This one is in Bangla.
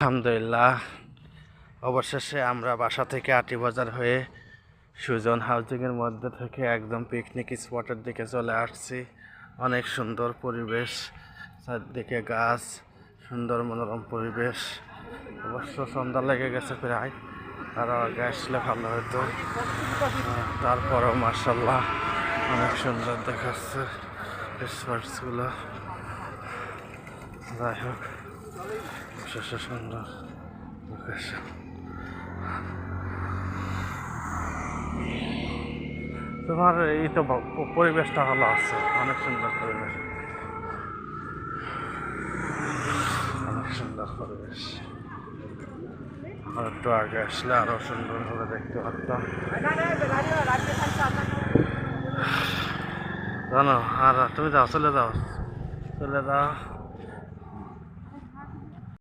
আলহামদুলিল্লাহ, অবশেষে আমরা বাসা থেকে আটি বাজার হয়ে সুজন হাউজিংয়ের মধ্যে থেকে একদম পিকনিক স্পটের দিকে চলে আসছি। অনেক সুন্দর পরিবেশ, চারদিকে গাছ, সুন্দর মনোরম পরিবেশ। অবশ্য সন্ধ্যা লেগে গেছে প্রায়, আরও আগে আসলে ভালো হতো। তারপরেও মার্শাল্লাহ অনেক সুন্দর দেখাচ্ছে স্পটসগুলো। যাই হোক, অবশেষে সুন্দর লোকেশন। তোমার এই তো পরিবেশটা ভালো আছে, অনেক সুন্দর পরিবেশ, অনেক সুন্দর পরিবেশ। আর একটু আগে আসলে আরো সুন্দরভাবে দেখতে পারতাম, জানো। আর তুমি যাও, চলে যাও, চলে যাও।